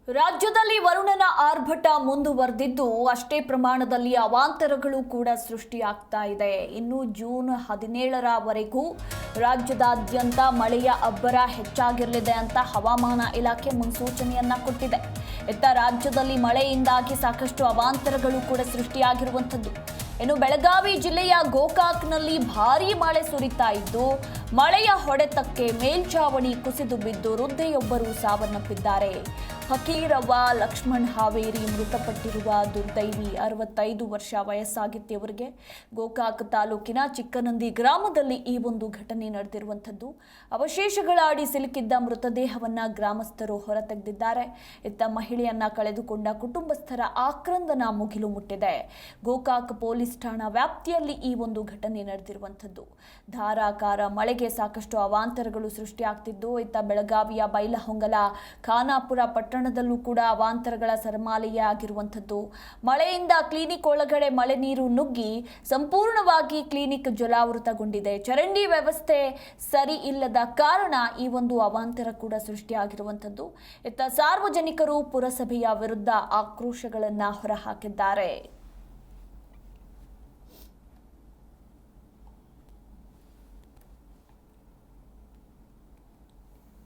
ರಾಜ್ಯದಲ್ಲಿ ವರುಣನ ಆರ್ಭಟ ಮುಂದುವರೆದಿದ್ದು ಅಷ್ಟೇ ಪ್ರಮಾಣದಲ್ಲಿ ಅವಾಂತರಗಳು ಕೂಡ ಸೃಷ್ಟಿಯಾಗ್ತಾ ಇದೆ. ಇನ್ನು ಜೂನ್ 17ರವರೆಗೂ ರಾಜ್ಯದಾದ್ಯಂತ ಮಳೆಯ ಅಬ್ಬರ ಹೆಚ್ಚಾಗಿರಲಿದೆ ಅಂತ ಹವಾಮಾನ ಇಲಾಖೆ ಮುನ್ಸೂಚನೆಯನ್ನ ಕೊಟ್ಟಿದೆ. ಇತ್ತ ರಾಜ್ಯದಲ್ಲಿ ಮಳೆಯಿಂದಾಗಿ ಸಾಕಷ್ಟು ಅವಾಂತರಗಳು ಕೂಡ ಸೃಷ್ಟಿಯಾಗಿರುವಂಥದ್ದು. ಇನ್ನು ಬೆಳಗಾವಿ ಜಿಲ್ಲೆಯ ಗೋಕಾಕ್ನಲ್ಲಿ ಭಾರೀ ಮಳೆ ಸುರಿತಾ ಇದ್ದು ಮಳೆಯ ಹೊಡೆತಕ್ಕೆ ಮೇಲ್ಛಾವಣಿ ಕುಸಿದು ಬಿದ್ದು ವೃದ್ಧೆಯೊಬ್ಬರು ಸಾವನ್ನಪ್ಪಿದ್ದಾರೆ. ಫಕೀರವ್ವ ಲಕ್ಷ್ಮಣ್ ಹಾವೇರಿ ಮೃತಪಟ್ಟಿರುವ ದುರ್ದೈವಿ 65 ವರ್ಷ ವಯಸ್ಸಾಗಿದ್ದವರಿಗೆ ಗೋಕಾಕ್ ತಾಲೂಕಿನ ಚಿಕ್ಕನಂದಿ ಗ್ರಾಮದಲ್ಲಿ ಈ ಒಂದು ಘಟನೆ ನಡೆದಿರುವಂಥದ್ದು. ಅವಶೇಷಗಳ ಅಡಿ ಸಿಲುಕಿದ್ದ ಮೃತದೇಹವನ್ನ ಗ್ರಾಮಸ್ಥರು ಹೊರತೆಗೆದಿದ್ದಾರೆ. ಇತ್ತ ಮಹಿಳೆಯನ್ನ ಕಳೆದುಕೊಂಡ ಕುಟುಂಬಸ್ಥರ ಆಕ್ರಂದನ ಮುಗಿಲು ಮುಟ್ಟಿದೆ. ಗೋಕಾಕ್ ಪೊಲೀಸ್ ಠಾಣಾ ವ್ಯಾಪ್ತಿಯಲ್ಲಿ ಈ ಒಂದು ಘಟನೆ ನಡೆದಿರುವಂಥದ್ದು. ಧಾರಾಕಾರ ಮಳೆಗೆ ಸಾಕಷ್ಟು ಅವಾಂತರಗಳು ಸೃಷ್ಟಿಯಾಗ್ತಿದ್ದು ಇತ್ತ ಬೆಳಗಾವಿಯ ಬೈಲಹೊಂಗಲ ಖಾನಾಪುರ ಪಟ್ಟಣದಲ್ಲೂ ಕೂಡ ಅವಾಂತರಗಳ ಸರಮಾಲೆಯೇ ಆಗಿರುವಂಥದ್ದು. ಮಳೆಯಿಂದ ಕ್ಲಿನಿಕ್ ಒಳಗಡೆ ಮಳೆ ನೀರು ನುಗ್ಗಿ ಸಂಪೂರ್ಣವಾಗಿ ಕ್ಲಿನಿಕ್ ಜಲಾವೃತಗೊಂಡಿದೆ. ಚರಂಡಿ ವ್ಯವಸ್ಥೆ ಸರಿ ಇಲ್ಲದ ಕಾರಣ ಈ ಒಂದು ಅವಾಂತರ ಕೂಡ ಸೃಷ್ಟಿಯಾಗಿರುವಂಥದ್ದು. ಇತ್ತ ಸಾರ್ವಜನಿಕರು ಪುರಸಭೆಯ ವಿರುದ್ಧ ಆಕ್ರೋಶಗಳನ್ನು ಹೊರಹಾಕಿದ್ದಾರೆ.